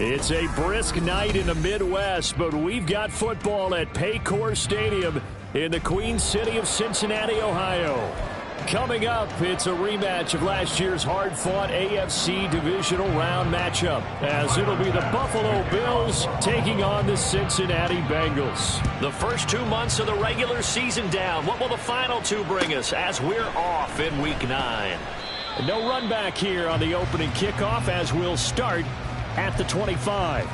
It's a brisk night in the Midwest, but we've got football at Paycor Stadium in the Queen City of Cincinnati, Ohio. Coming up, it's a rematch of last year's hard-fought AFC divisional round matchup, as it'll be the Buffalo Bills taking on the Cincinnati Bengals. The first 2 months of the regular season down. What will the final two bring us as we're off in Week 9? No run back here on the opening kickoff as we'll start at the 25.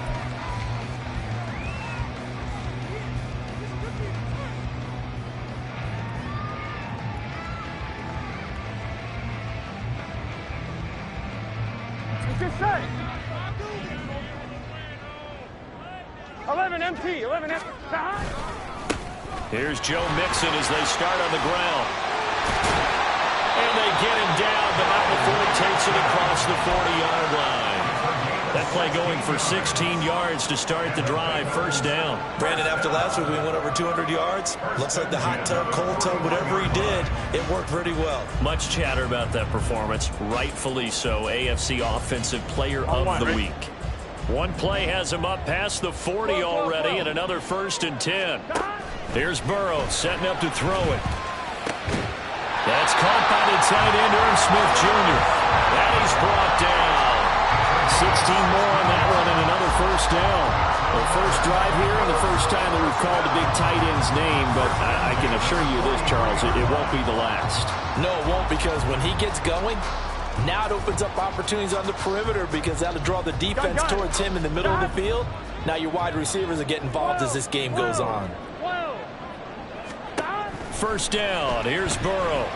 What's this say? 11 MT, 11 MT. Here's Joe Mixon as they start on the ground. And they get him down, but not before he takes it across the 40-yard line. That play going for 16 yards to start the drive, first down. Brandon, after last week we went over 200 yards. Looks like the hot tub, cold tub, whatever he did, it worked pretty well. Much chatter about that performance, rightfully so. AFC Offensive Player of the Week. One play has him up past the 40 already, and another 1st and 10. Here's Burrow setting up to throw it. That's caught by the tight end, Irv Smith Jr. And he's brought down. 16 more on that one and another first down. The first drive here and the first time that we've called the big tight end's name, but I can assure you this, Charles, it won't be the last. No, it won't, because when he gets going, now it opens up opportunities on the perimeter because that'll draw the defense towards him in the middle of the field. Now your wide receivers will get involved as this game goes on. First down, here's Burrow.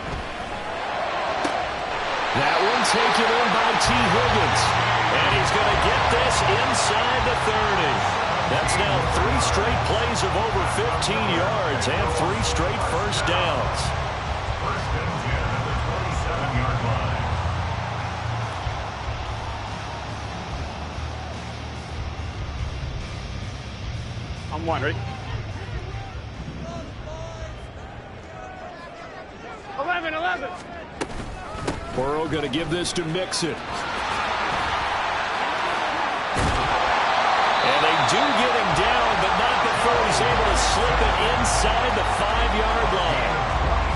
That one taken in by T. Higgins. And he's going to get this inside the 30. That's now 3 straight plays of over 15 yards and 3 straight first downs. First and 10 at the 27-yard line. I'm wondering. 11. Burrow going to give this to Mixon. And they do get him down, but not before he's able to slip it inside the 5-yard line.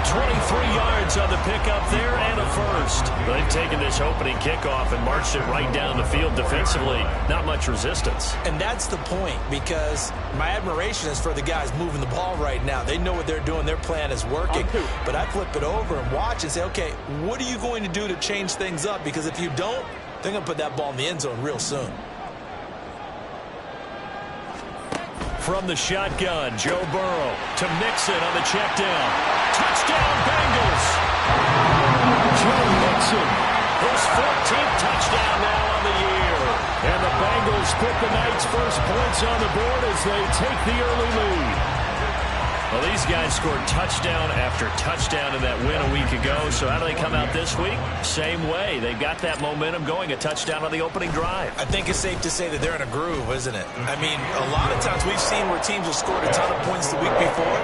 23 yards on the pickup there and a first. They've taken this opening kickoff and marched it right down the field defensively. Not much resistance. And that's the point, because my admiration is for the guys moving the ball right now. They know what they're doing. Their plan is working. But I flip it over and watch and say, okay, what are you going to do to change things up? Because if you don't, they're going to put that ball in the end zone real soon. From the shotgun, Joe Burrow to Mixon on the check down. Touchdown, Bengals! Joe Mixon. His 14th touchdown now on the year. And the Bengals put the night's first points on the board as they take the early lead. Well, these guys scored touchdown after touchdown in that win a week ago. So how do they come out this week? Same way. They got that momentum going, a touchdown on the opening drive. I think it's safe to say that they're in a groove, isn't it? I mean, a lot of times we've seen where teams have scored a ton of points the week before.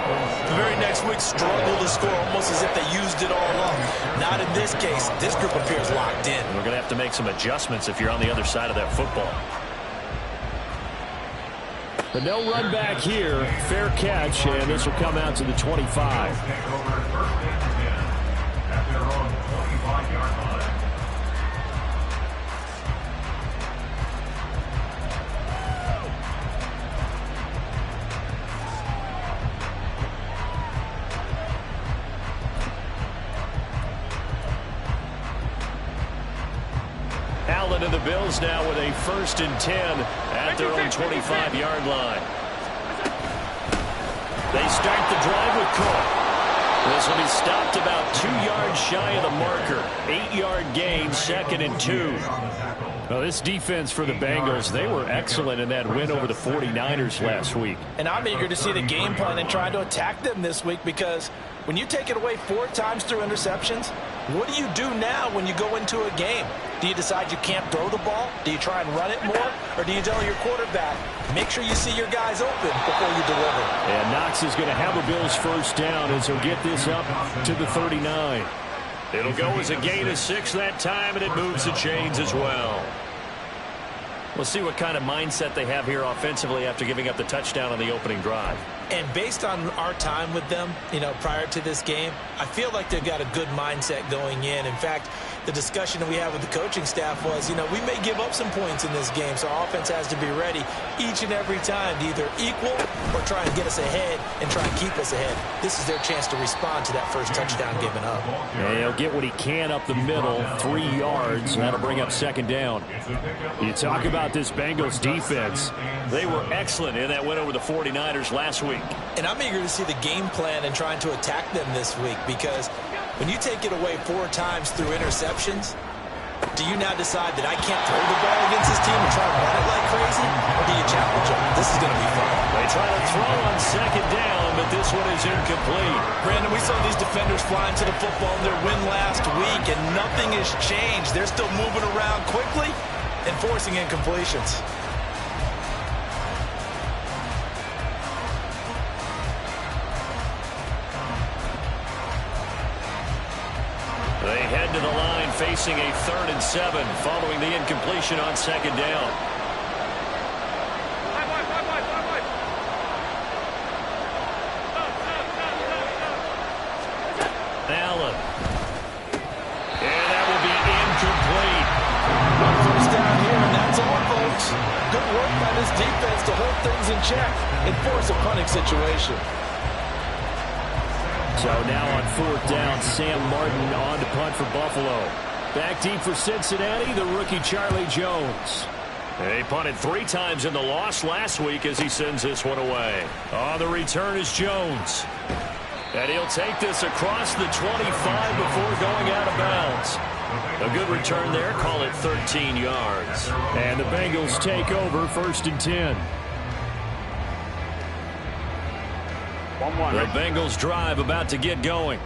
The very next week struggle to score almost as if they used it all up. Not in this case. This group appears locked in. We're going to have to make some adjustments if you're on the other side of that football. But no run back here. Fair catch, and this will come out to the 25. At their own 25-yard line. Allen and the Bills now with a 1st and 10 at their own 25-yard line. They start the drive with Cook. This will be stopped about 2 yards shy of the marker. 8-yard gain, 2nd and 2. Well, this defense for the Bengals, they were excellent in that win over the 49ers last week. And I'm eager to see the game plan and try to attack them this week, because When you take it away 4 times through interceptions, what do you do now when you go into a game? Do you decide you can't throw the ball? Do you try and run it more? Or do you tell your quarterback, make sure you see your guys open before you deliver? And Knox is going to have a Bills first down as he'll get this up to the 39. It'll go as a gain of 6 that time, and it moves the chains as well. We'll see what kind of mindset they have here offensively after giving up the touchdown on the opening drive. And based on our time with them, prior to this game, I feel like they've got a good mindset going in. In fact, the discussion that we had with the coaching staff was, we may give up some points in this game, so our offense has to be ready each and every time to either equal or try and get us ahead and try and keep us ahead. This is their chance to respond to that first touchdown given up. And he'll get what he can up the middle, 3 yards, and that'll bring up second down. You talk about this Bengals defense. They were excellent in that win over the 49ers last week. And I'm eager to see the game plan and trying to attack them this week, because when you take it away 4 times through interceptions, do you now decide that I can't throw the ball against this team and try to run it like crazy? Or do you challenge them? This is going to be fun. They try to throw on second down, but this one is incomplete. Brandon, we saw these defenders flying to the football in their win last week, and nothing has changed. They're still moving around quickly and forcing incompletions. They head to the line facing a 3rd and 7 following the incompletion on second down. Allen. And that will be incomplete. First down here, and that's all, folks. Good work by this defense to hold things in check and force a punting situation. So now on 4th down, Sam Martin on to punt for Buffalo. Back deep for Cincinnati, the rookie Charlie Jones. He punted 3 times in the loss last week as he sends this one away. On the return is Jones. And he'll take this across the 25 before going out of bounds. A good return there, call it 13 yards. And the Bengals take over 1st and 10. The Bengals drive about to get going.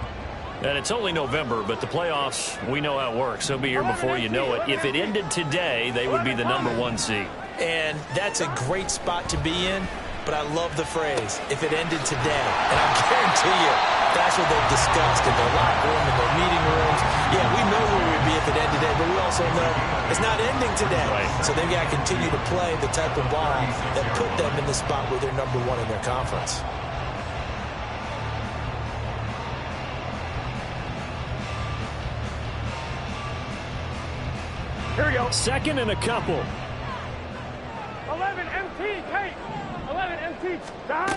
And it's only November, but the playoffs, we know how it works. They'll be here before you know it. If it ended today, they would be the #1 seed. And that's a great spot to be in, but I love the phrase, if it ended today. And I guarantee you, that's what they've discussed in their locker room, in their meeting rooms. Yeah, we know where we'd be if it ended today, but we also know it's not ending today. Right. So they've got to continue to play the type of ball that put them in the spot where they're #1 in their conference. Here we go. 2nd and a couple. 11 MT, Kate. 11 MT, Don.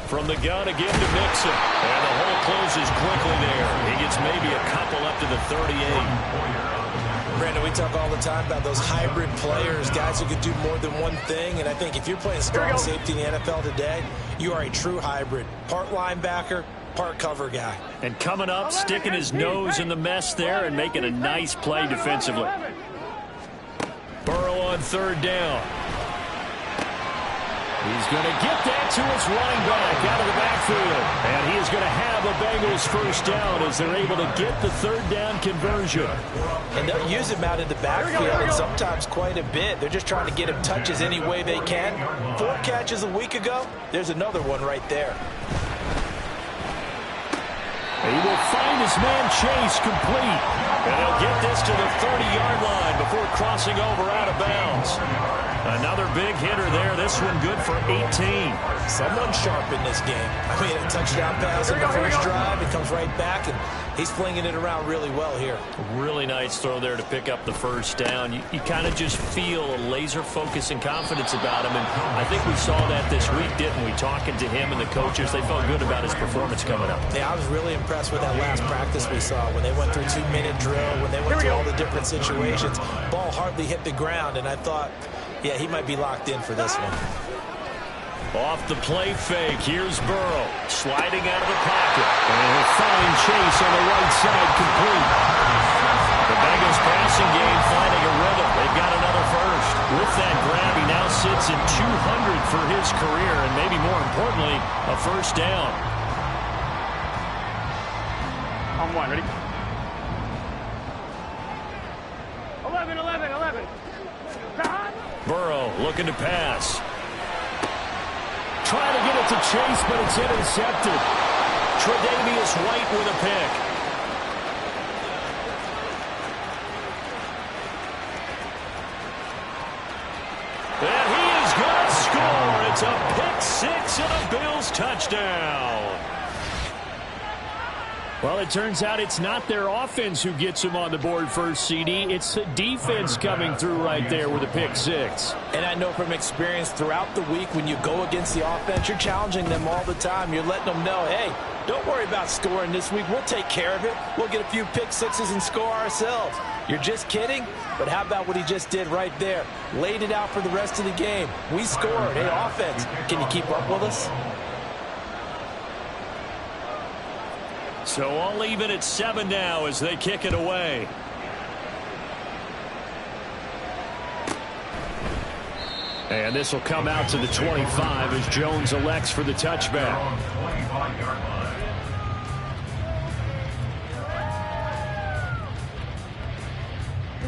From the gun again to Mixon. And the hole closes quickly there. He gets maybe a couple up to the 38. Brandon, we talk all the time about those hybrid players, guys who could do more than one thing. And I think if you're playing strong safety in the NFL today, you are a true hybrid. Part linebacker, part cover guy. And coming up, sticking his nose in the mess there and making a nice play defensively. Burrow on 3rd down. He's going to get that to his running back out of the backfield. And he is going to have a Bengals first down as they're able to get the 3rd down conversion. And they'll use him out in the backfield and sometimes quite a bit. They're just trying to get him touches any way they can. 4 catches a week ago. There's another one right there. He will find his man Chase complete. And he'll get this to the 30-yard line before crossing over out of bounds. Another big hitter there. This one good for 18. Someone sharp in this game. I mean, a touchdown pass in the first drive. It comes right back, and he's flinging it around really well here. Really nice throw there to pick up the first down. You kind of just feel a laser focus and confidence about him, and I think we saw that this week, didn't we? Talking to him and the coaches, they felt good about his performance coming up. Yeah, I was really impressed with that last practice we saw when they went through 2-minute drill, when they went through all the different situations. Ball hardly hit the ground, and I thought, yeah, he might be locked in for this one. Off the play fake, here's Burrow, sliding out of the pocket. And he'll find Chase on the right side complete. The Bengals passing game finding a rhythm. They've got another first. With that grab, he now sits at 200 for his career, and maybe more importantly, a first down. On one, ready? 11, 11, 11. Burrow looking to pass. Trying to get it to Chase, but it's intercepted. Tre'Davious White with a pick. And he is going to score. It's a pick six and a Bills touchdown. Well, it turns out it's not their offense who gets them on the board first, CD. It's the defense coming through right there with a pick six. And I know from experience throughout the week, when you go against the offense, you're challenging them all the time. You're letting them know, hey, don't worry about scoring this week. We'll take care of it. We'll get a few pick sixes and score ourselves. You're just kidding? But how about what he just did right there? Laid it out for the rest of the game. We scored. Hey, offense, can you keep up with us? So all even at 7 now as they kick it away. And this will come out to the 25 as Jones elects for the touchback.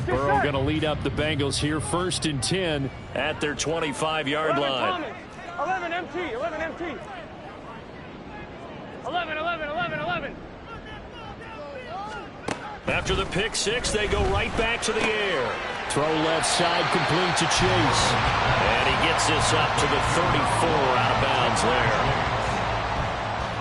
Burrow going to lead up the Bengals here, 1st and 10 at their 25-yard line. 11 MT, 11 MT. 11, 11, 11, 11. After the pick six, they go right back to the air. Throw left side, complete to Chase. And he gets this up to the 34, out of bounds there.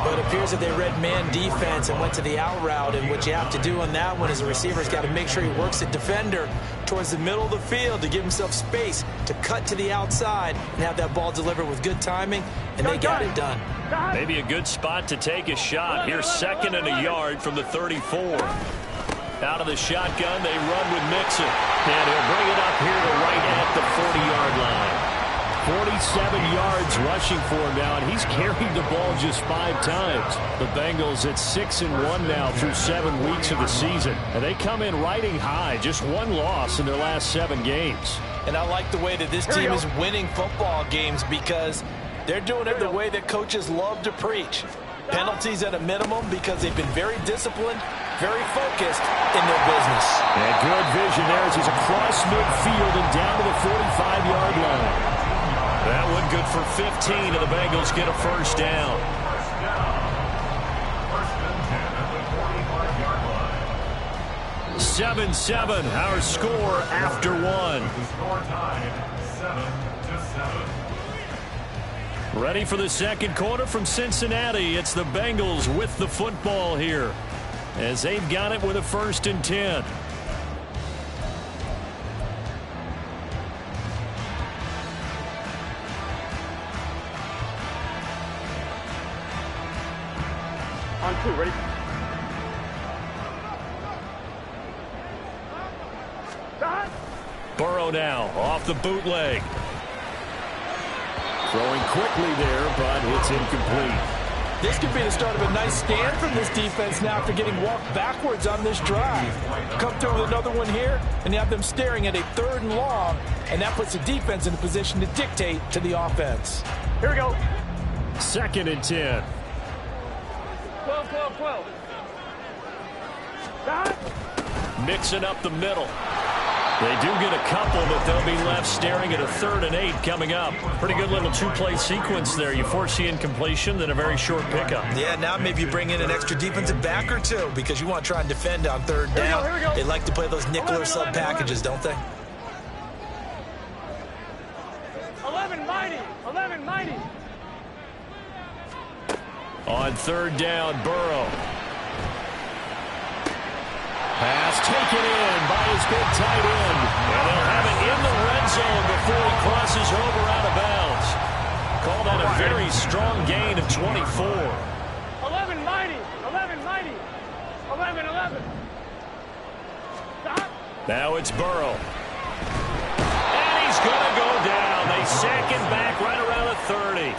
But it appears that they read man defense and went to the out route, and what you have to do on that one is the receiver's got to make sure he works the defender towards the middle of the field to give himself space to cut to the outside and have that ball delivered with good timing, and they got it done. Maybe a good spot to take a shot. Here's 2nd and a yard from the 34. Out of the shotgun, they run with Mixon. And he'll bring it up here to right at the 40-yard line. 47 yards rushing for him now, and he's carried the ball just 5 times. The Bengals at 6-1 now through 7 weeks of the season. And they come in riding high, just 1 loss in their last 7 games. And I like the way that this team is winning football games because they're doing it the way that coaches love to preach. Penalties at a minimum because they've been very disciplined, very focused in their business. And good vision there as he's across midfield and down to the 45-yard line. That one good for 15, and the Bengals get a first down. 7-7, our score after 1. Ready for the second quarter from Cincinnati. It's the Bengals with the football here as they've got it with a 1st and 10. On 2, ready? Burrow now off the bootleg. Throwing quickly there, but it's incomplete. This could be the start of a nice stand from this defense now after getting walked backwards on this drive. Come through with another one here, and you have them staring at a 3rd and long, and that puts the defense in a position to dictate to the offense. Here we go. 2nd and 10. 12, 12, 12. Mixing up the middle. They do get a couple, but they'll be left staring at a 3rd and 8 coming up. Pretty good little 2-play sequence there. You force the incompletion, then a very short pickup. Yeah, now maybe you bring in an extra defensive back or 2 because you want to try and defend on 3rd down. Here we go. They like to play those nickel or sub packages, don't they? 11 mighty. 11 mighty. On 3rd down, Burrow. Pass taken in by his big tight end. And they'll have it in the red zone before he crosses over out of bounds. Call that a very strong gain of 24. 11 mighty. 11 mighty. 11, 11. Stop. Now it's Burrow. And he's going to go down. They sack him back right around the 30.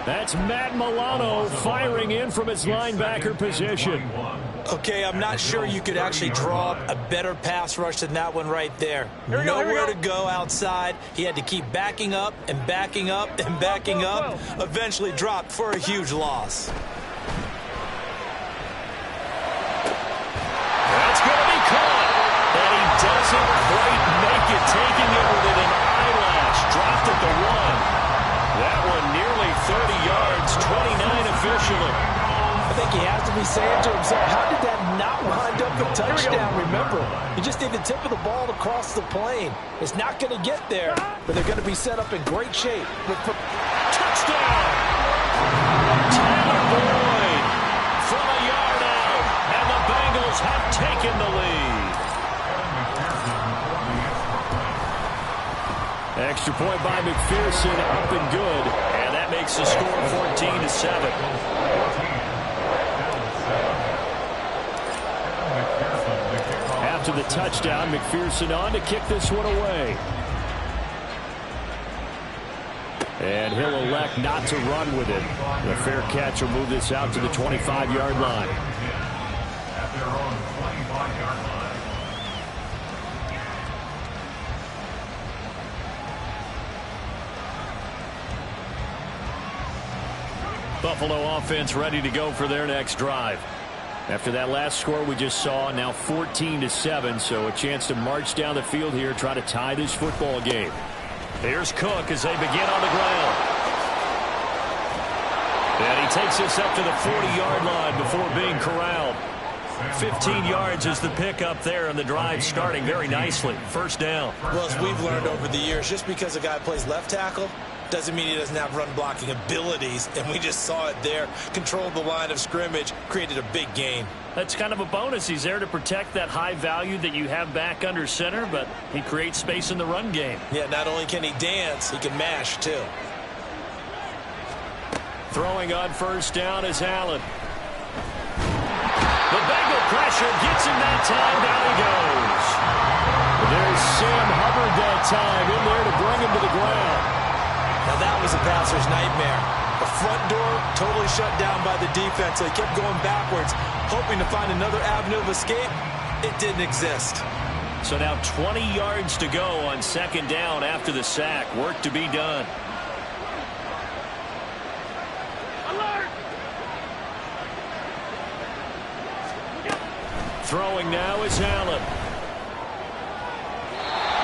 That's Matt Milano firing in from his linebacker position. Okay, I'm not sure you could actually draw a better pass rush than that one right there. Nowhere to go outside. He had to keep backing up and backing up and backing up. Eventually dropped for a huge loss. yards, 29 officially. I think he has to be saying to himself, how did that not wind up a touchdown? Remember, you just need the tip of the ball to cross the plane. It's not going to get there, but they're going to be set up in great shape. Touchdown! Tyler Boyd from a yard out, and the Bengals have taken the lead. Extra point by McPherson, up and good. And that makes the score 14-7. After the touchdown, McPherson on to kick this one away. And he'll elect not to run with it. The fair catch will move this out to the 25-yard line. At their own 25-yard line. Buffalo offense ready to go for their next drive. After that last score we just saw, now 14-7, so a chance to march down the field here, try to tie this football game. Here's Cook as they begin on the ground. And he takes this up to the 40-yard line before being corralled. 15 yards is the pickup there, and the drive starting very nicely. First down. Well, as we've learned over the years, just because a guy plays left tackle doesn't mean he doesn't have run blocking abilities, and we just saw it there. Controlled the line of scrimmage, created a big gain. That's kind of a bonus. He's there to protect that high value that you have back under center, but he creates space in the run game. Yeah, not only can he dance, he can mash too. Throwing on first down is Allen. The Bengal pressure gets him that time. Down he goes. There's Sam Hubbard that time in there to bring him to the ground. Now that was a passer's nightmare. The front door totally shut down by the defense, so he kept going backwards, hoping to find another avenue of escape. It didn't exist. So now 20 yards to go on second down after the sack. Work to be done. Alert! Throwing now is Allen.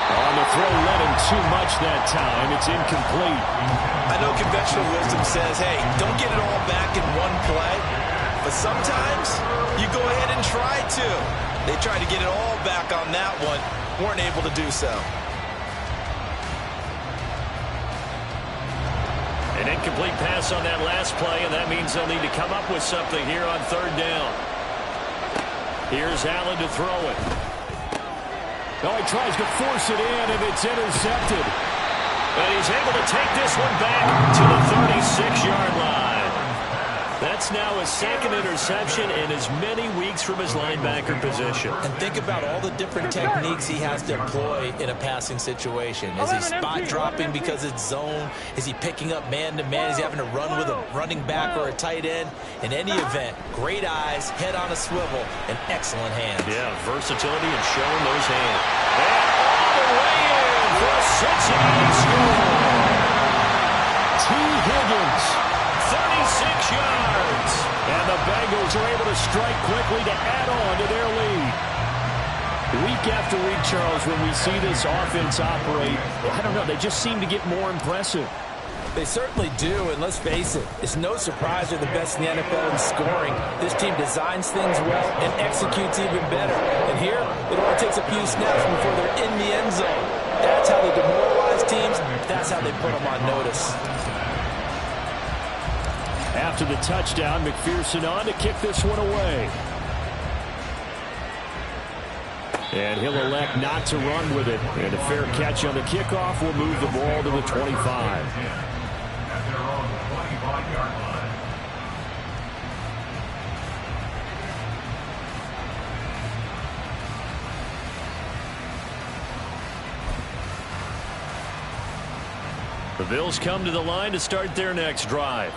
On the throw, led him too much that time. It's incomplete. I know conventional wisdom says, hey, don't get it all back in one play. But sometimes you go ahead and try to. They tried to get it all back on that one. Weren't able to do so. An incomplete pass on that last play, and that means they'll need to come up with something here on third down. Here's Allen to throw it. Oh, he tries to force it in, and it's intercepted. And he's able to take this one back to the 36-yard line. That's now his second interception in as many weeks from his linebacker position. And think about all the different techniques he has to employ in a passing situation. Is he spot dropping because it's zone? Is he picking up man-to-man? Is he having to run with a running back or a tight end? In any event, great eyes, head on a swivel, and excellent hands. Yeah, versatility and showing those hands. And all the way in for a Cincinnati score. T. Higgins. 36 yards. And the Bengals are able to strike quickly to add on to their lead. Week after week, Charles, when we see this offense operate, I don't know, they just seem to get more impressive. They certainly do, and let's face it, it's no surprise they're the best in the NFL in scoring. This team designs things well and executes even better. And here, it only takes a few snaps before they're in the end zone. That's how they demoralize teams. That's how they put them on notice. After the touchdown, McPherson on to kick this one away. And he'll elect not to run with it. And a fair catch on the kickoff will move the ball to the 25. At their own 25-yard line. The Bills come to the line to start their next drive.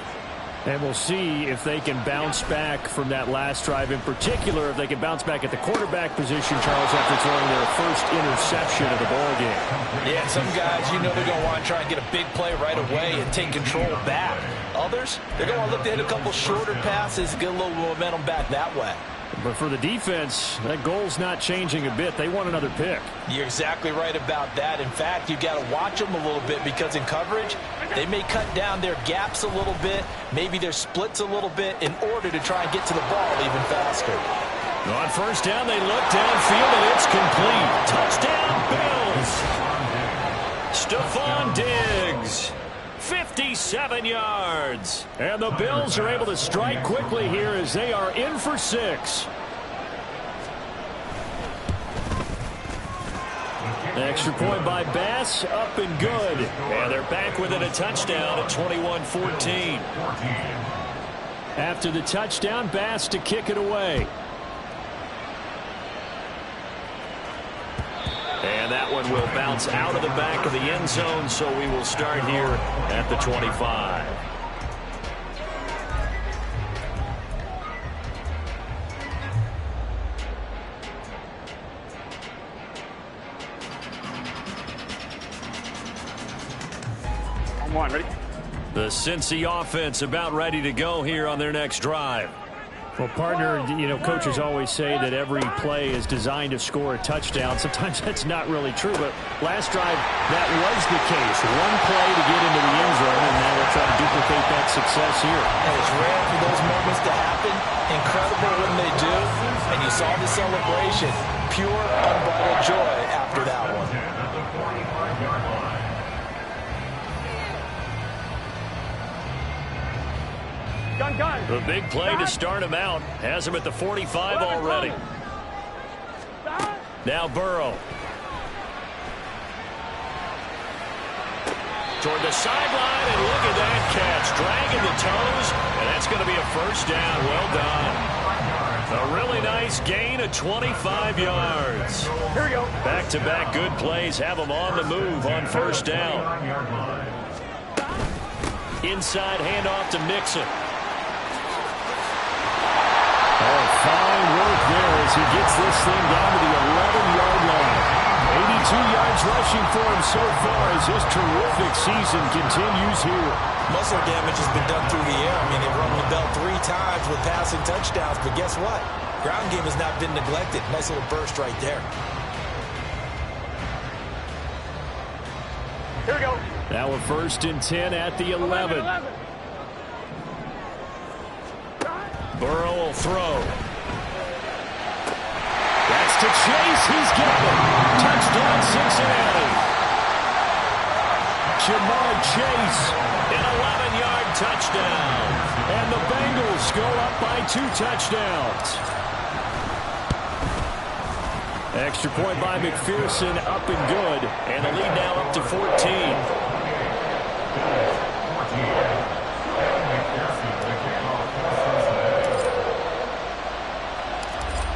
And we'll see if they can bounce back from that last drive. In particular, if they can bounce back at the quarterback position, Charles, after throwing their first interception of the ballgame. Yeah, some guys, you know they're going to want to try and get a big play right away and take control back. Others, they're going to look to hit a couple shorter passes, get a little momentum back that way. But for the defense, that goal's not changing a bit. They want another pick. You're exactly right about that. In fact, you've got to watch them a little bit because in coverage, they may cut down their gaps a little bit, maybe their splits a little bit in order to try and get to the ball even faster. On first down, they look downfield, and it's complete. Touchdown, Bills. Stephon Diggs. 57 yards. And the Bills are able to strike quickly here as they are in for 6. Extra point by Bass, up and good. And they're back within a touchdown at 21-14. After the touchdown, Bass to kick it away. And that one will bounce out of the back of the end zone, so we will start here at the 25. On one, ready? The Cincy offense about ready to go here on their next drive. Well, partner, coaches always say that every play is designed to score a touchdown. Sometimes that's not really true, but last drive, that was the case. One play to get into the end zone, and now they'll try to duplicate that success here. And it's rare for those moments to happen. Incredible when they do. And you saw the celebration. Pure, unbridled joy after that one. At the 45-yard line. Gun. The big play to start him out has him at the 45 already. Now Burrow. Toward the sideline, and look at that catch. Dragging the toes, and that's going to be a first down. Well done. A really nice gain of 25 yards. Here we go. Back-to-back good plays have them on the move on first down. Inside handoff to Mixon. Oh, fine work there as he gets this thing down to the 11-yard line. 82 yards rushing for him so far as his terrific season continues here. Muscle damage has been done through the air. I mean, they've rung the bell 3 times with passing touchdowns, but guess what? Ground game has not been neglected. Nice little burst right there. Here we go. Now a 1st and 10 at the 11. Burrow will throw. That's to Chase. He's got it. Touchdown, Cincinnati. Jamar Chase. An 11-yard touchdown. And the Bengals go up by 2 touchdowns. Extra point by McPherson, up and good. And the lead now up to 14.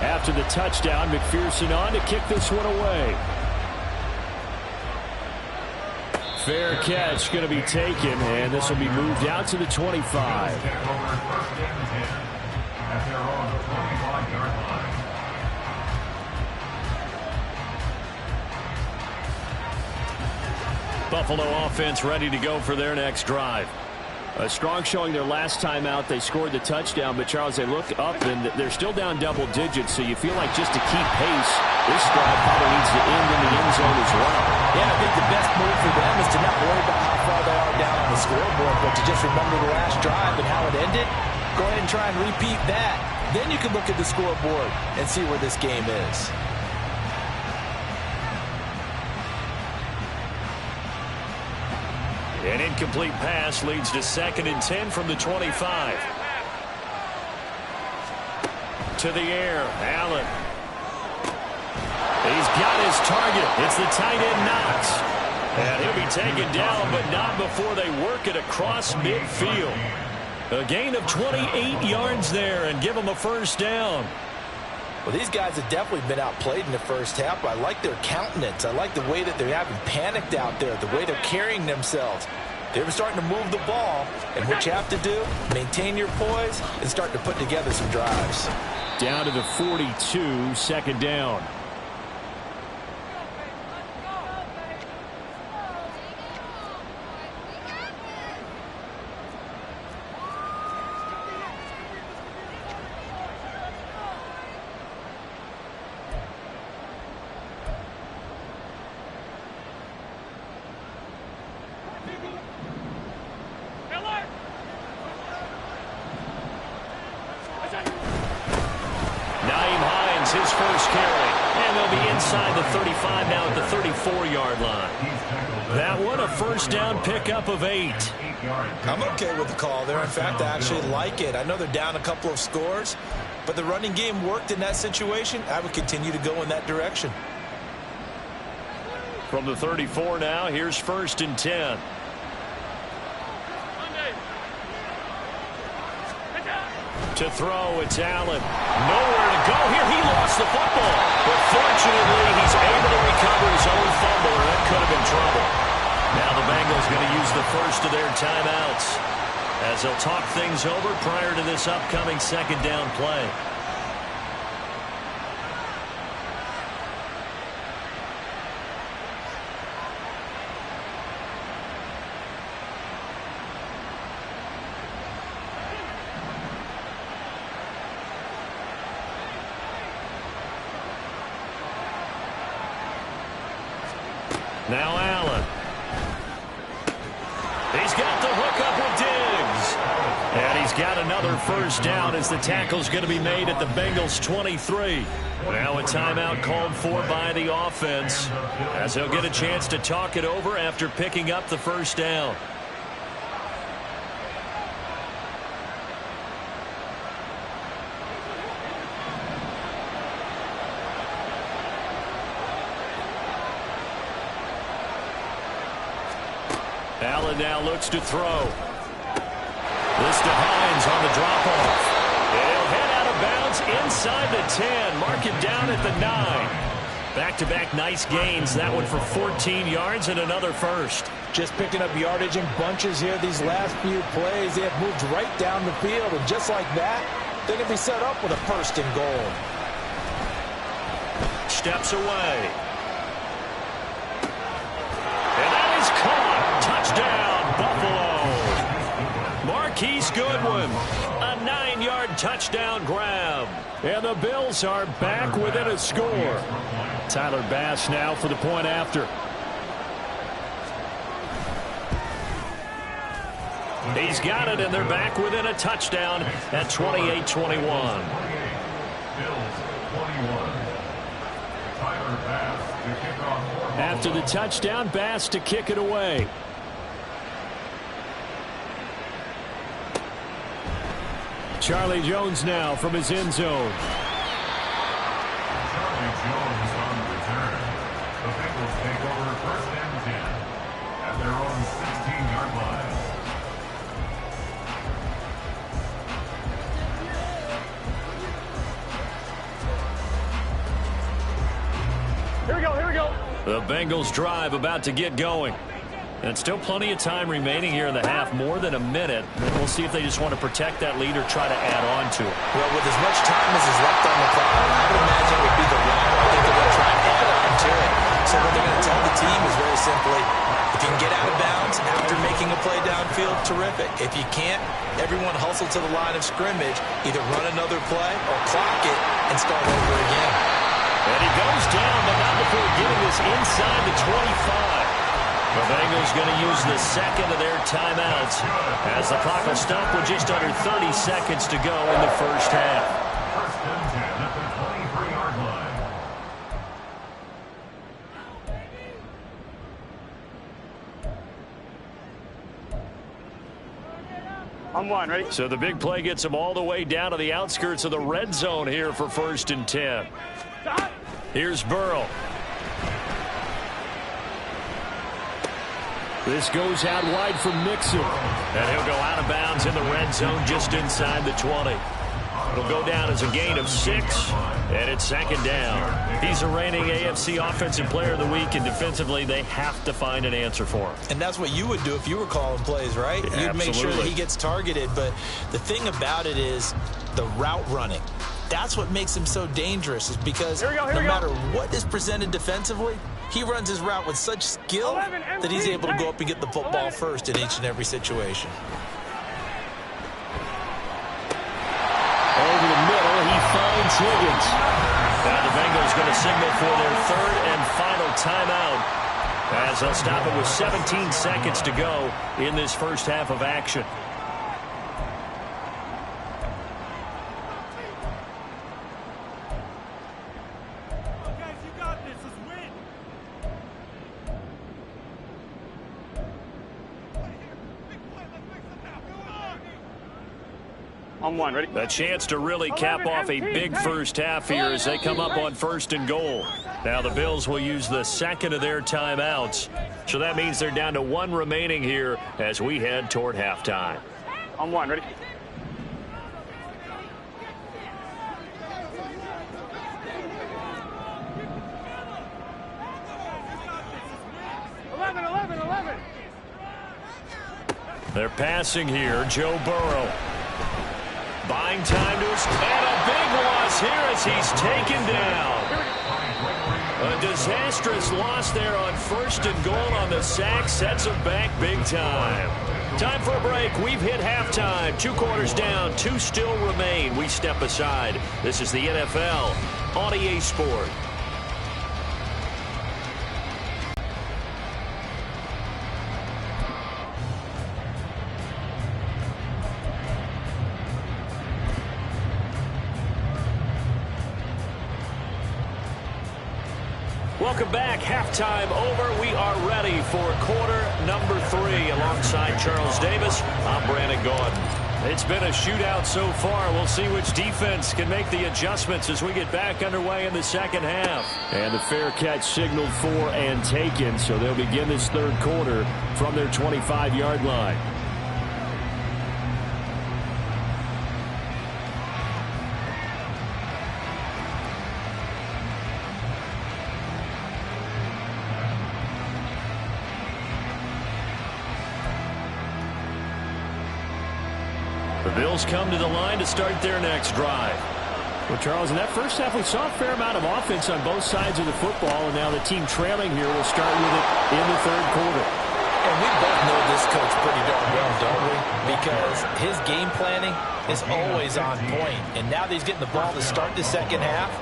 After the touchdown, McPherson on to kick this one away. Fair catch going to be taken, and this will be moved out to the 25. Buffalo offense ready to go for their next drive. A strong showing their last time out. They scored the touchdown, but Charles, they look up and they're still down double digits, so you feel like just to keep pace, this drive probably needs to end in the end zone as well. Yeah, I think the best move for them is to not worry about how far they are down on the scoreboard, but to just remember the last drive and how it ended. Go ahead and try and repeat that. Then you can look at the scoreboard and see where this game is. An incomplete pass leads to 2nd and 10 from the 25. To the air, Allen. He's got his target. It's the tight end Knox. And he'll be taken down, but not before they work it across midfield. A gain of 28 yards there and give them a first down. Well, these guys have definitely been outplayed in the first half. I like their countenance. I like the way that they're having panicked out there, the way they're carrying themselves. They're starting to move the ball, and what you have to do, maintain your poise and start to put together some drives. Down to the 42, 2nd down. early. And they'll be inside the 35 now at the 34-yard line. That one a first down pickup of 8. I'm okay with the call there. In fact, I actually like it. I know they're down a couple of scores, but the running game worked in that situation. I would continue to go in that direction. From the 34 now, here's 1st and 10. To throw, it's Allen. Nowhere to go here. He lost the football. But fortunately, he's able to recover his own fumble, or that could have been trouble. Now the Bengals going to use the first of their timeouts as they'll talk things over prior to this upcoming second down play. Now Allen. He's got the hook up with Diggs. And he's got another first down as the tackle's going to be made at the Bengals 23. Now a timeout called for by the offense as they'll get a chance to talk it over after picking up the first down. Allen now looks to throw. This to Hines on the drop-off. He'll head out of bounds inside the 10. Mark him down at the 9. Back-to-back nice gains. That one for 14 yards and another first. Just picking up yardage in bunches here these last few plays. They have moved right down the field, and just like that, they can be set up with a first and goal. Steps away. And that is caught. Touchdown, Buffalo. Marquise Goodwin, a 9-yard touchdown grab. And the Bills are back within a score. Tyler Bass now for the point after. He's got it, and they're back within a touchdown at 28-21. Bills 21. Tyler Bass to kick off. After the touchdown, Bass to kick it away. Charlie Jones now from his end zone. Charlie Jones on the return. The Bengals take over 1st and 10 at their own 16-yard line. Here we go, here we go. The Bengals drive about to get going. And still plenty of time remaining here in the half, more than a minute. And we'll see if they just want to protect that lead or try to add on to it. Well, with as much time as is left on the clock, I would imagine it would be the latter. I think they're going to try and add on to it. So what they're going to tell the team is very simply, if you can get out of bounds after making a play downfield, terrific. If you can't, everyone hustle to the line of scrimmage, either run another play or clock it and start over again. And he goes down, but not before getting this inside the 25. The Bengals going to use the second of their timeouts as the clock will stop with just under 30 seconds to go in the first half. 1st and 10 at the 23-yard line. On one, ready? So the big play gets them all the way down to the outskirts of the red zone here for 1st and 10. Here's Burrow. This goes out wide for Mixon. And he'll go out of bounds in the red zone just inside the 20. It'll go down as a gain of 6, and it's 2nd down. He's a reigning AFC Offensive Player of the Week, and defensively they have to find an answer for him. And that's what you would do if you were calling plays, right? Yeah, you'd make sure that absolutely. he gets targeted. But the thing about it is the route running. That's what makes him so dangerous, is because no matter what is presented defensively, he runs his route with such skill that he's able to go up and get the football first in each and every situation. Over the middle, he finds Higgins. Now the Bengals going to signal for their 3rd and final timeout as they'll stop it with 17 seconds to go in this first half of action. On one, ready? A chance to really cap off a big first half here as they come up on 1st and goal. Now the Bills will use the second of their timeouts. So that means they're down to 1 remaining here as we head toward halftime. On one, ready? They're passing here. Joe Burrow. Buying time to his... And a big loss here as he's taken down. A disastrous loss there on 1st and goal on the sack. Sets him back big time. Time for a break. We've hit halftime. 2 quarters down. 2 still remain. We step aside. This is the NFL on EA Sport. Welcome back. Halftime over. We are ready for quarter number 3. Alongside Charles Davis, I'm Brandon Gordon. It's been a shootout so far. We'll see which defense can make the adjustments as we get back underway in the second half. And the fair catch signaled for and taken, so they'll begin this 3rd quarter from their 25-yard line. The Bills come to the line to start their next drive. Well, Charles, in that first half, we saw a fair amount of offense on both sides of the football, and now the team trailing here will start with it in the 3rd quarter. And we both know this coach pretty darn well, don't we? Because his game planning is always on point. And now that he's getting the ball to start the second half,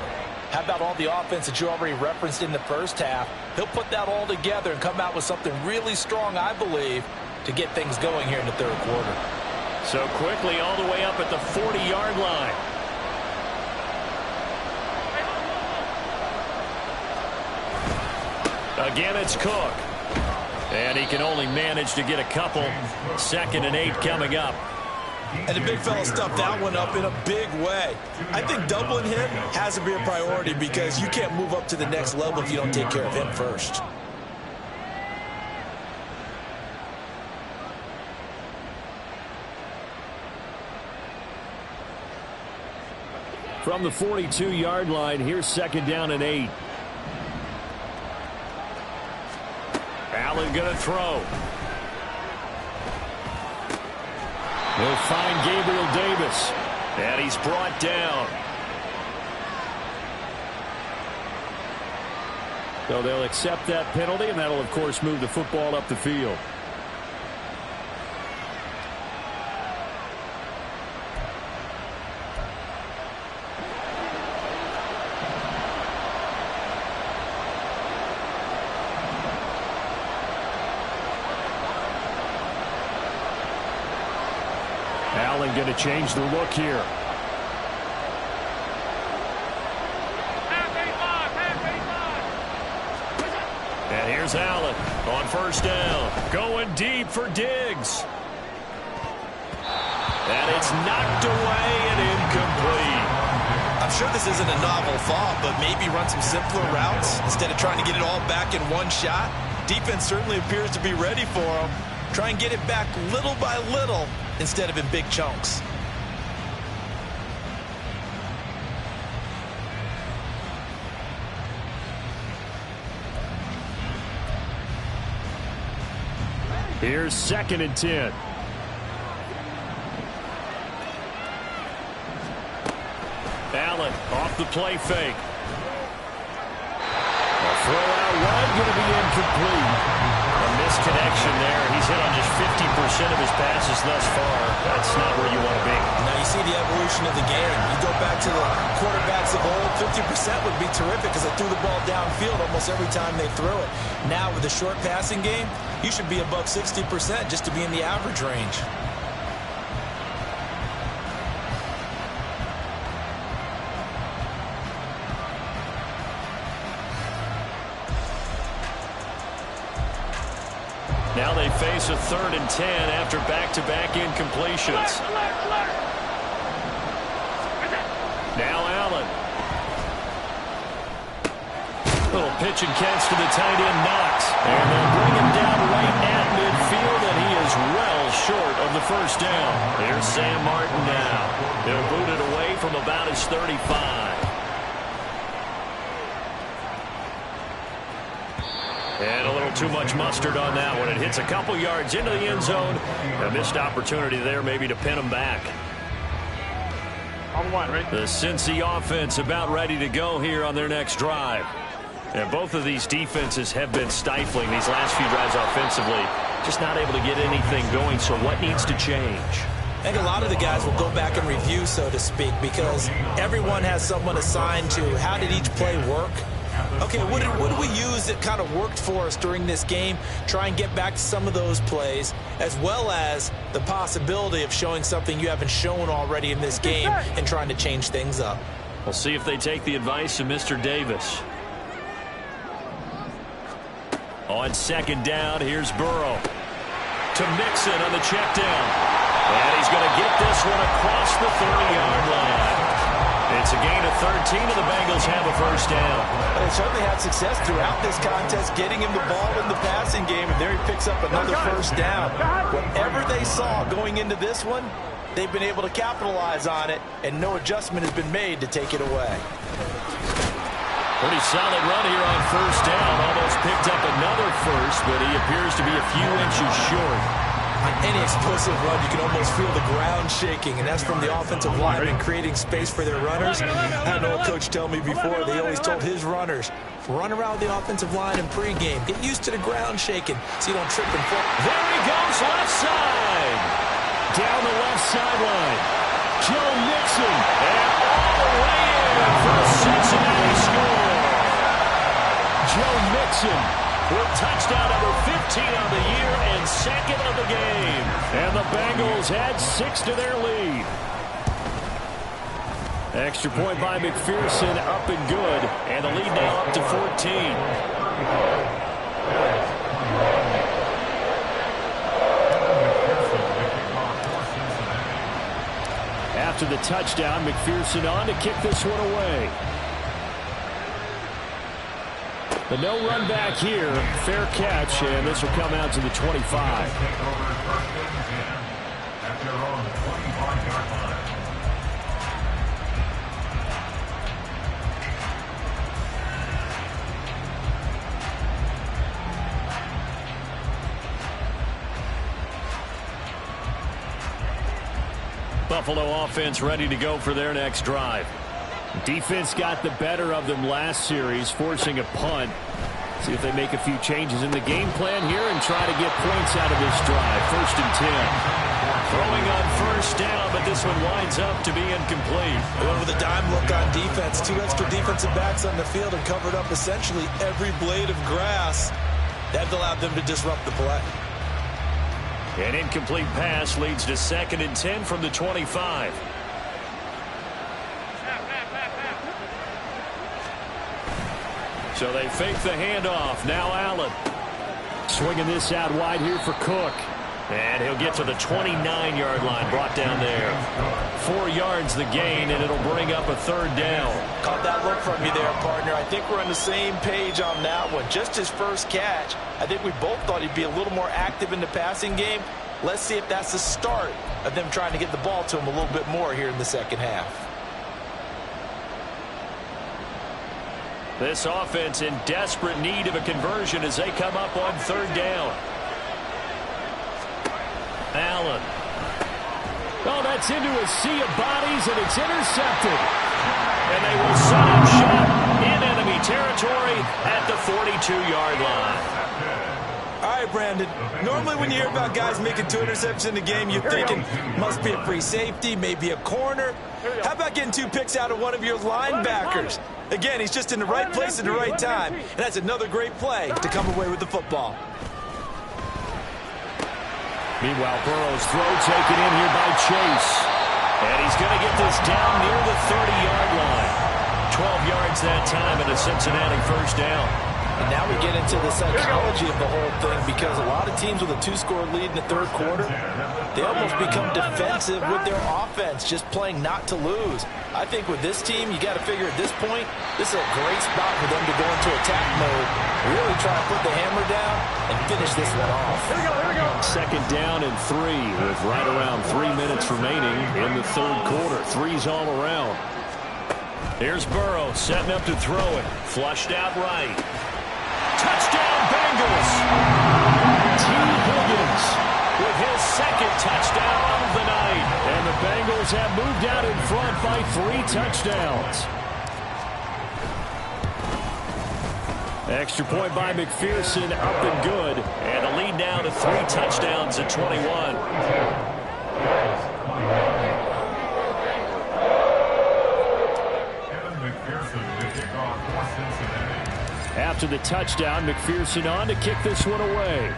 how about all the offense that you already referenced in the first half? He'll put that all together and come out with something really strong, I believe, to get things going here in the 3rd quarter. So quickly all the way up at the 40-yard line. Again, it's Cook. And he can only manage to get a couple. 2nd and 8 coming up. And the big fella stuffed that one up in a big way. I think doubling him has to be a priority because you can't move up to the next level if you don't take care of him first. From the 42-yard line, here's 2nd down and 8. Allen going to throw. He'll find Gabriel Davis. And he's brought down. So they'll accept that penalty, and that'll, of course, move the football up the field. Allen going to change the look here. And here's Allen on 1st down. Going deep for Diggs. And it's knocked away and incomplete. I'm sure this isn't a novel thought, but maybe run some simpler routes instead of trying to get it all back in one shot. Defense certainly appears to be ready for him. Try and get it back little by little instead of in big chunks. Here's 2nd and 10. Allen off the play fake. A throw out wide, going to be incomplete. A misconnection there. He's hit on just 50% of his passes thus far. That's not where you want to be. Now you see the evolution of the game. You go back to the quarterbacks of old, 50% would be terrific because they threw the ball downfield almost every time they threw it. Now with the short passing game, you should be above 60% just to be in the average range. Now they face a 3rd and 10 after back-to-back incompletions. Now Allen. Little pitch and catch to the tight end, Knox. And they'll bring him down right at midfield, and he is well short of the first down. Here's Sam Martin now. He'll boot it away from about his 35. And a little too much mustard on that one. It hits a couple yards into the end zone. A missed opportunity there maybe to pin him back. The Cincy offense about ready to go here on their next drive. And both of these defenses have been stifling these last few drives offensively. Just not able to get anything going, so what needs to change? I think a lot of the guys will go back and review, so to speak, because everyone has someone assigned to how did each play work. Okay, what did we use that kind of worked for us during this game? Try and get back to some of those plays, as well as the possibility of showing something you haven't shown already in this game and trying to change things up. We'll see if they take the advice of Mr. Davis. On second down, here's Burrow. To Mixon on the check down. And he's going to get this one across the 30-yard line. It's a gain of 13, and the Bengals have a first down. They certainly had success throughout this contest, getting him the ball in the passing game, and there he picks up another first down. Whatever they saw going into this one, they've been able to capitalize on it, and no adjustment has been made to take it away. Pretty solid run here on first down. Almost picked up another first, but he appears to be a few inches short. On any explosive run, you can almost feel the ground shaking, and that's from the offensive linemen creating space for their runners. I had an old coach tell me before, they always told his runners, run around the offensive line in pregame. Get used to the ground shaking so you don't trip and fall. There he goes, left side. Down the left sideline. Joe Mixon. And all the way in for a Cincinnati score. Joe Mixon with touchdown number 15 on the year and second of the game. And the Bengals add 6 to their lead. Extra point by McPherson, up and good. And the lead now up to 14. After the touchdown, McPherson on to kick this one away. The no run back here, fair catch, and this will come out to the 25. Buffalo offense ready to go for their next drive. Defense got the better of them last series, forcing a punt. See if they make a few changes in the game plan here and try to get points out of this drive. 1st and 10. Throwing on first down, but this one winds up to be incomplete. Going with a dime look on defense. 2 extra defensive backs on the field and covered up essentially every blade of grass. That allowed them to disrupt the play. An incomplete pass leads to 2nd and 10 from the 25. So they fake the handoff. Now Allen. Swinging this out wide here for Cook. And he'll get to the 29-yard line, brought down there. 4 yards the gain, and it'll bring up a 3rd down. Caught that look from you there, partner. I think we're on the same page on that one. Just his first catch. I think we both thought he'd be a little more active in the passing game. Let's see if that's the start of them trying to get the ball to him a little bit more here in the second half. This offense in desperate need of a conversion as they come up on 3rd down. Allen. Oh, that's into a sea of bodies, and it's intercepted. And they will set up shot in enemy territory at the 42-yard line. All right, Brandon. Normally when you hear about guys making 2 interceptions in the game, you're thinking must be a free safety, maybe a corner. How about getting 2 picks out of one of your linebackers? Again, he's just in the right place at the right time, and that's another great play to come away with the football. Meanwhile, Burrow's throw taken in here by Chase. And he's going to get this down near the 30-yard line. 12 yards that time and a Cincinnati first down. And now we get into the psychology of the whole thing, because a lot of teams with a 2-score lead in the third quarter, they almost become defensive with their offense, just playing not to lose. I think with this team, you got to figure at this point, this is a great spot for them to go into attack mode, really try to put the hammer down and finish this one off. Here we go. Second down and 3 with right around 3 minutes remaining in the third quarter. Threes all around. Here's Burrow setting up to throw it. Flushed out right. Touchdown Bengals! T. Higgins With his second touchdown of the night. and the Bengals have moved out in front by 3 touchdowns. Extra point by McPherson, up and good. And a lead now to 3 touchdowns at 21. After the touchdown, McPherson on to kick this one away.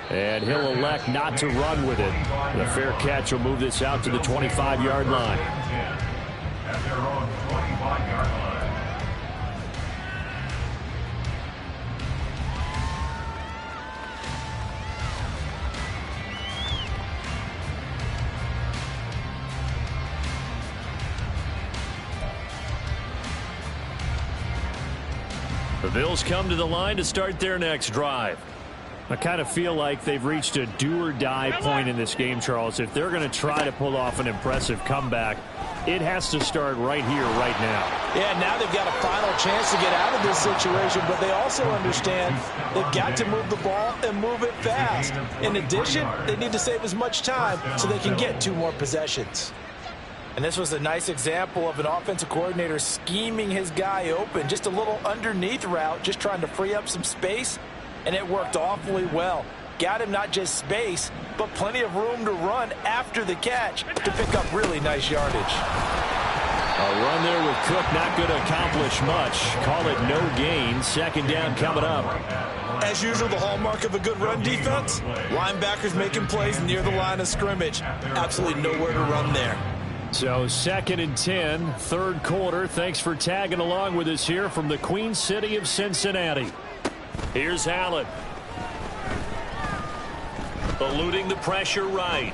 And he'll elect not to run with it. The fair catch will move this out to the 25-yard line. At their own 25-yard line. The Bills come to the line to start their next drive. I kind of feel like they've reached a do-or-die point in this game, Charles. If they're going to try to pull off an impressive comeback, it has to start right here, right now. Yeah, now they've got a final chance to get out of this situation, but they also understand they've got to move the ball and move it fast. In addition, they need to save as much time so they can get 2 more possessions. And this was a nice example of an offensive coordinator scheming his guy open. Just a little underneath route, just trying to free up some space, and it worked awfully well. Got him not just space, but plenty of room to run after the catch to pick up really nice yardage. A run there with Cook not going to accomplish much. Call it no gain. Second down coming up. As usual, the hallmark of a good run defense, linebackers making plays near the line of scrimmage. Absolutely nowhere to run there. So 2nd and 10, third quarter. Thanks for tagging along with us here from the Queen City of Cincinnati. Here's Allen. Eluding the pressure right.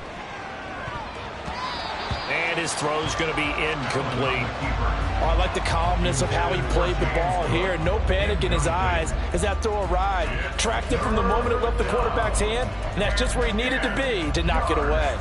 And his throw's going to be incomplete. Oh, I like the calmness of how he played the ball here. No panic in his eyes as that throw arrived. Tracked it from the moment it left the quarterback's hand, and that's just where he needed to be to knock it away.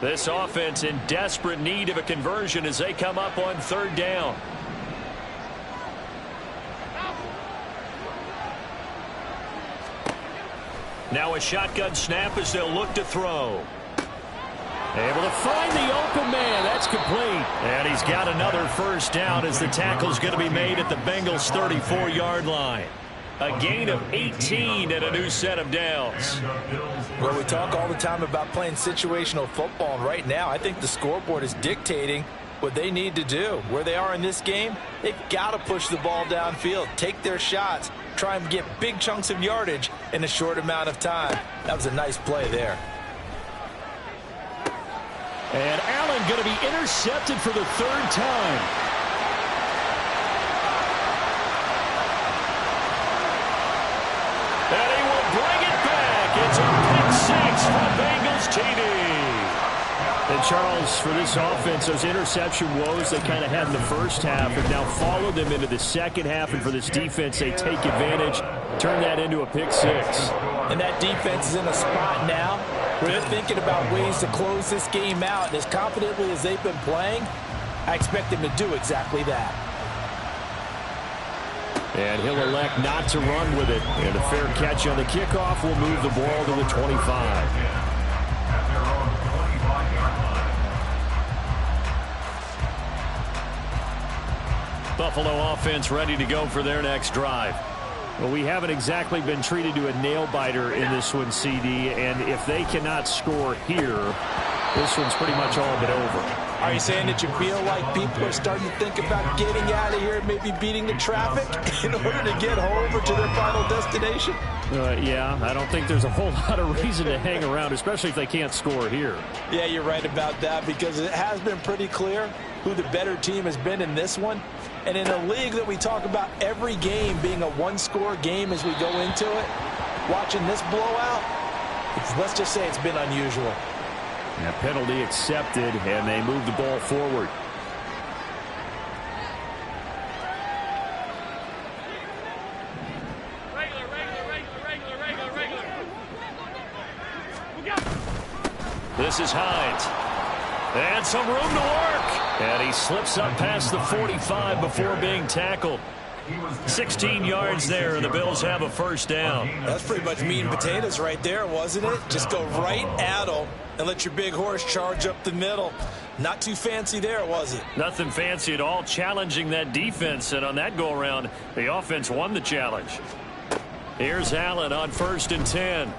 This offense in desperate need of a conversion as they come up on 3rd down. Now a shotgun snap as they'll look to throw. Able to find the open man. That's complete. And he's got another first down as the tackle's going to be made at the Bengals' 34-yard line. A gain of 18 and a new set of downs. Well, we talk all the time about playing situational football, and right now I think the scoreboard is dictating what they need to do. Where they are in this game, they've got to push the ball downfield, take their shots, try and get big chunks of yardage in a short amount of time. That was a nice play there. And Allen going to be intercepted for the 3rd time. And he will bring it back. It's a pick 6 for Bengals TD. And Charles, for this offense, those interception woes they kind of had in the first half have now followed them into the second half. And for this defense, they take advantage, turn that into a pick 6. And that defense is in a spot now where they're thinking about ways to close this game out. And as confidently as they've been playing, I expect them to do exactly that. And he'll elect not to run with it. And a fair catch on the kickoff will move the ball to the 25. Buffalo offense ready to go for their next drive. Well, we haven't exactly been treated to a nail-biter in this one, CD. And if they cannot score here, this one's pretty much all but over. Are you saying that you feel like people are starting to think about getting out of here and maybe beating the traffic in order to get home or to their final destination? Yeah, I don't think there's a whole lot of reason to hang around, especially if they can't score here. Yeah, you're right about that, because it has been pretty clear who the better team has been in this one. And in a league that we talk about every game being a one-score game as we go into it, watching this blowout, let's just say it's been unusual. Yeah, penalty accepted, and they move the ball forward. This is Hines. And some room to work. And he slips up past the 45 before being tackled. 16 yards there, and the Bills have a first down. That's pretty much meat and potatoes right there, wasn't it? Just go right at them and let your big horse charge up the middle. Not too fancy there, was it? Nothing fancy at all, challenging that defense. And on that go-around, the offense won the challenge. Here's Allen on 1st and 10.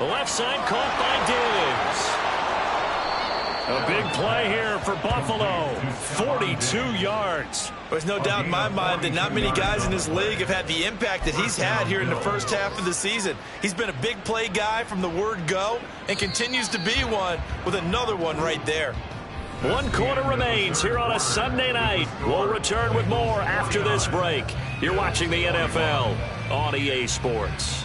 The left side caught by Diggs. A big play here for Buffalo. 42 yards. There's no doubt in my mind that not many guys in this league have had the impact that he's had here in the first half of the season. He's been a big play guy from the word go and continues to be one with another one right there. 1 quarter remains here on a Sunday night. We'll return with more after this break. You're watching the NFL on EA Sports.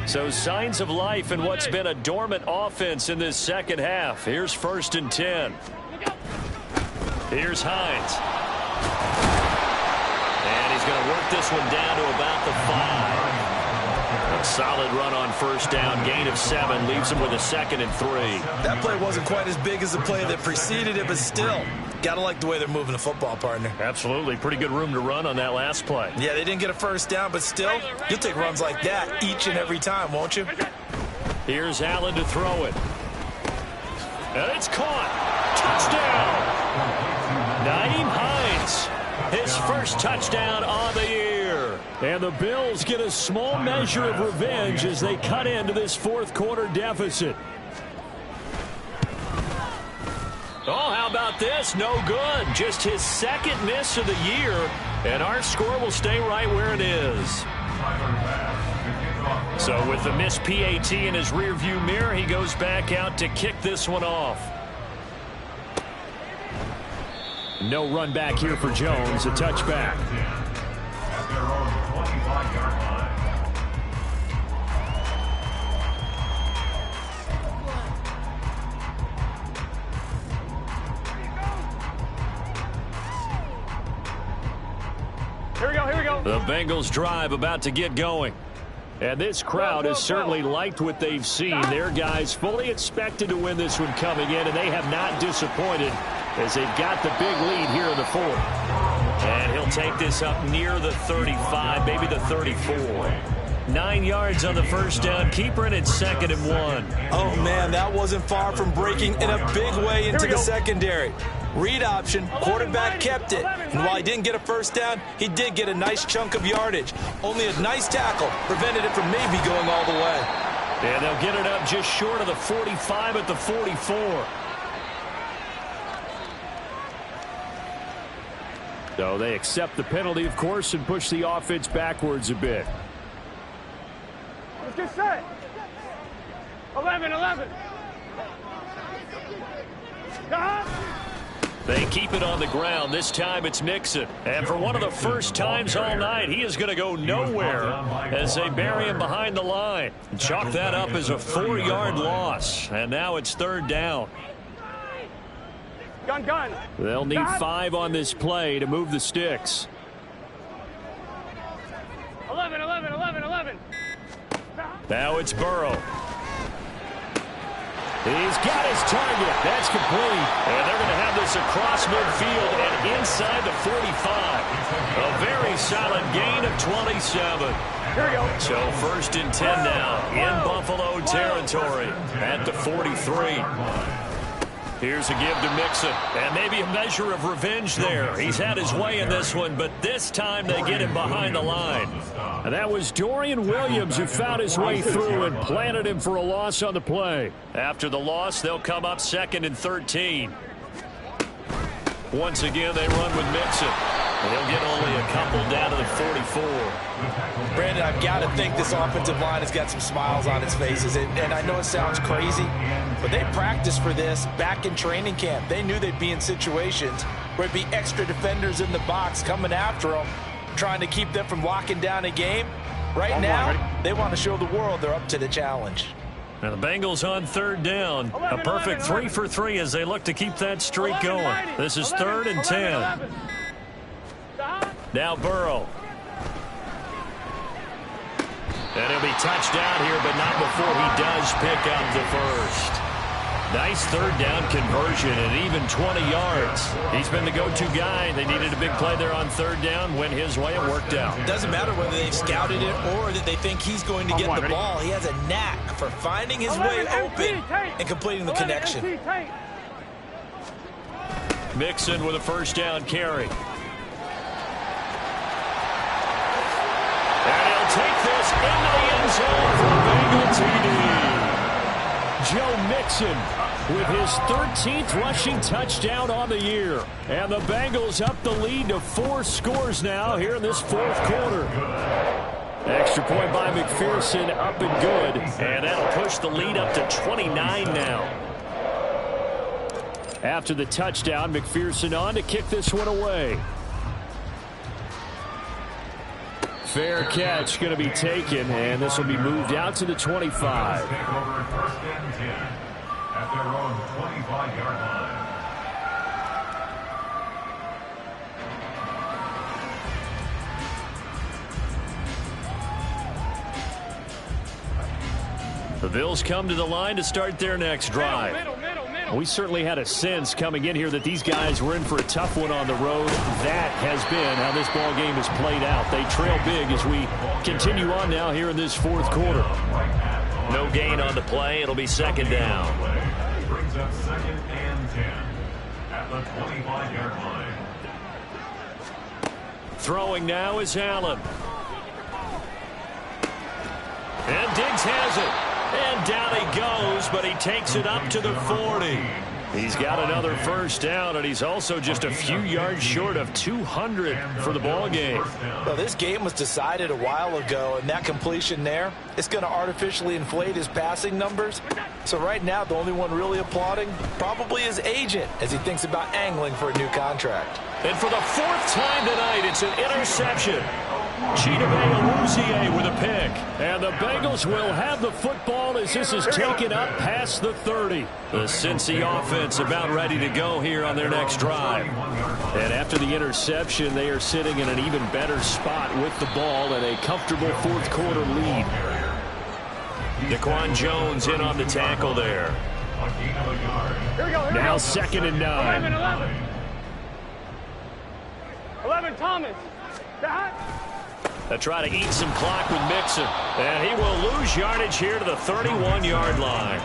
So signs of life in what's been a dormant offense in this second half. Here's 1st and 10. Here's Hines. And he's going to work this one down to about the 5. A solid run on 1st down. Gain of 7 leaves him with a 2nd and 3. That play wasn't quite as big as the play that preceded it, but still, gotta like the way they're moving the football, partner. Absolutely. Pretty good room to run on that last play. Yeah, they didn't get a first down, but still, you'll take runs like that each and every time, won't you? Here's Allen to throw it. And it's caught. Touchdown. Nyheim Hines. His first touchdown on the year. And the Bills get a small measure of revenge as they cut into this 4th quarter deficit. Oh, how about this? No good. Just his 2nd miss of the year. And our score will stay right where it is. So with the missed PAT in his rearview mirror, he goes back out to kick this one off. No run back here for Jones. A touchback. At their own 25-yard line. Here we go, here we go. The Bengals drive about to get going. And this crowd has certainly liked what they've seen. Their guys fully expected to win this one coming in, and they have not disappointed as they've got the big lead here in the 4th. And he'll take this up near the 35, maybe the 34. 9 yards on the 1st down. Keeper in at 2nd and 1. Oh, man, that wasn't far from breaking in a big way into the secondary. Read option, quarterback kept it. And while he didn't get a first down, he did get a nice chunk of yardage. Only a nice tackle prevented it from maybe going all the way. And they'll get it up just short of the 45 at the 44. So they accept the penalty, of course, and push the offense backwards a bit. Let's get set. 11. They keep it on the ground. This time it's Mixon. And for one of the first times all night, he is going to go nowhere as they bury him behind the line. Chalk that up as a 4-yard loss. And now it's 3rd down. Gun. They'll need 5 on this play to move the sticks. 11. Now it's Burrow. He's got his target. That's complete. And they're going to have this across midfield and inside the 45. A very solid gain of 27. Here we go. So 1st and 10 now in Buffalo territory at the 43. Here's a give to Mixon, and maybe a measure of revenge there. He's had his way in this one, but this time they get him behind the line. And that was Dorian Williams who found his way through and planted him for a loss on the play. After the loss, they'll come up 2nd and 13. Once again, they run with Mixon. They'll get only a couple down to the 44. Brandon, I've got to think this offensive line has got some smiles on its faces. And I know it sounds crazy, but they practiced for this back in training camp. They knew they'd be in situations where it'd be extra defenders in the box coming after them, trying to keep them from locking down a game. Right now, they want to show the world they're up to the challenge. Now the Bengals on 3rd down. A perfect 3 for 3 as they look to keep that streak going. This is 3rd and 10. Now Burrow. And he'll be touched down here, but not before he does pick up the first. Nice 3rd down conversion and even 20 yards. He's been the go-to guy. They needed a big play there on 3rd down. Went his way. It worked out. Doesn't matter whether they've scouted it or that they think he's going to get the ball. He has a knack for finding his way open and completing the connection. Mixon with a 1st down carry. And he'll take this into the end zone for a Bengal TD. Joe Mixon with his 13th rushing touchdown on the year. And the Bengals up the lead to 4 scores now here in this 4th quarter. Extra point by McPherson, up and good. And that'll push the lead up to 29 now. After the touchdown, McPherson on to kick this one away. Fair catch going to be taken, and this will be moved out to the 25. Take over 1st and 10 at their own 25-yard line. The Bills come to the line to start their next drive. We certainly had a sense coming in here that these guys were in for a tough one on the road. That has been how this ball game has played out. They trail big as we continue on now here in this 4th quarter. No gain on the play. It'll be 2nd down. Brings up 2nd and 10 at the 25-yard line. Throwing now is Allen. And Diggs has it. And down he goes, but he takes it up to the 40. He's got another 1st down, and he's also just a few yards short of 200 for the ball game. Well, this game was decided a while ago, and that completion there, it's going to artificially inflate his passing numbers. So right now, the only one really applauding probably his agent as he thinks about angling for a new contract. And for the 4th time tonight, it's an interception. Chidobe Awuzie with a pick. And the Bengals will have the football as this is taken up past the 30. The Cincy offense about ready to go here on their next drive. And after the interception, they are sitting in an even better spot with the ball and a comfortable 4th quarter lead. Daquan Jones in on the tackle there. Here we go. Now 2nd and 9. 11 Thomas. They try to eat some clock with Mixon. And he will lose yardage here to the 31-yard line.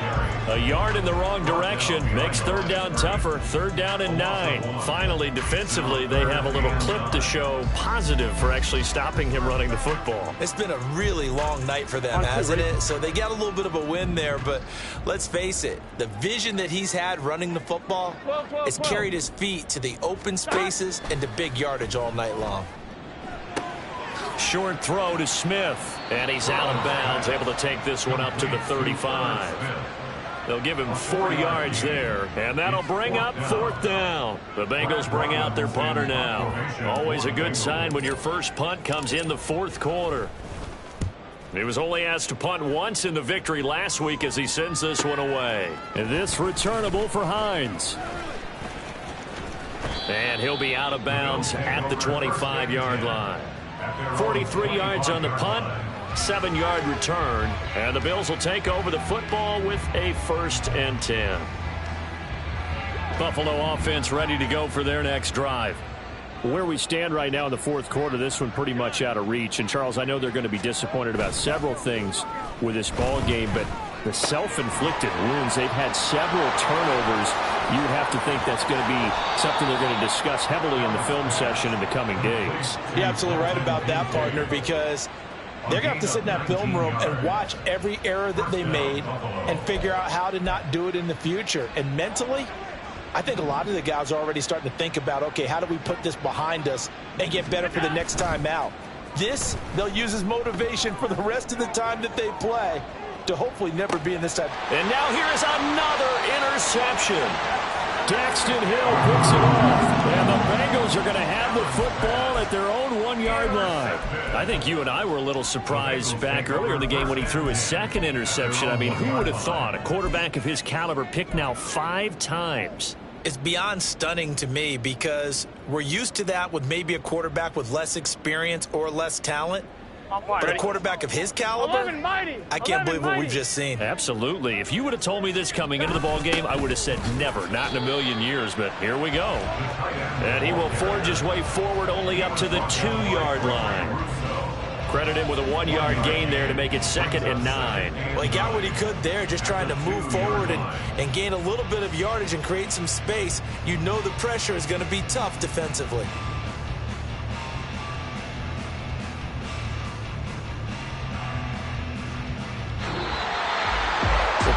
A yard in the wrong direction makes 3rd down tougher. 3rd down and 9. Finally, defensively, they have a little clip to show positive for actually stopping him running the football. It's been a really long night for them, hasn't it? So they got a little bit of a win there, but let's face it, the vision that he's had running the football has carried his feet to the open spaces and to big yardage all night long. Short throw to Smith, and he's out of bounds, able to take this one up to the 35. They'll give him 4 yards there, and that'll bring up 4th down. The Bengals bring out their punter now. Always a good sign when your first punt comes in the 4th quarter. He was only asked to punt once in the victory last week as he sends this one away. And this returnable for Hines. And he'll be out of bounds at the 25-yard line. 43 yards on the punt, 7-yard return, and the Bills will take over the football with a 1st and 10. Buffalo offense ready to go for their next drive. Where we stand right now in the fourth quarter, this one pretty much out of reach. And, Charles, I know they're going to be disappointed about several things with this ball game, but the self-inflicted wounds, they've had several turnovers. You would have to think that's going to be something they're going to discuss heavily in the film session in the coming days. You're absolutely right about that, partner, because they're going to have to sit in that film room and watch every error that they made and figure out how to not do it in the future. And mentally, I think a lot of the guys are already starting to think about, okay, how do we put this behind us and get better for the next time out? This, they'll use as motivation for the rest of the time that they play to hopefully never be in this type. And now here is another interception. Daxton Hill picks it off, and the Bengals are going to have the football at their own 1-yard line. I think you and I were a little surprised back earlier in the game when he threw his second interception. I mean, who would have thought a quarterback of his caliber picked now 5 times? It's beyond stunning to me because we're used to that with maybe a quarterback with less experience or less talent. But a quarterback of his caliber, I can't believe what we've just seen. Absolutely. If you would have told me this coming into the ball game, I would have said never, not in a million years. But here we go. And he will forge his way forward only up to the 2-yard line. Credit him with a 1-yard gain there to make it 2nd and 9. Well, he got what he could there, just trying to move forward and gain a little bit of yardage and create some space. You know the pressure is going to be tough defensively.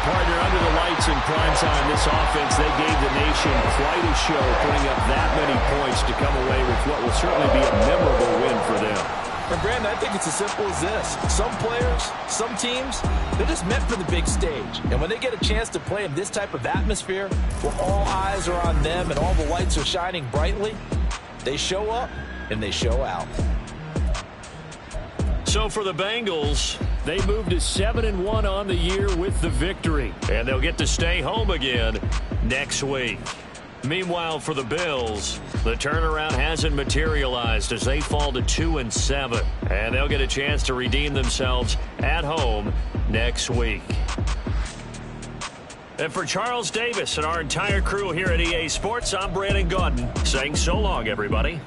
Partner, under the lights in prime time, this offense, they gave the nation quite a show, putting up that many points to come away with what will certainly be a memorable win for them. And, Brandon, I think it's as simple as this. Some players, some teams, they're just meant for the big stage. And when they get a chance to play in this type of atmosphere, where all eyes are on them and all the lights are shining brightly, they show up and they show out. So for the Bengals, they moved to 7-1 on the year with the victory. And they'll get to stay home again next week. Meanwhile, for the Bills, the turnaround hasn't materialized as they fall to 2-7. And they'll get a chance to redeem themselves at home next week. And for Charles Davis and our entire crew here at EA Sports, I'm Brandon Gaudin saying so long, everybody.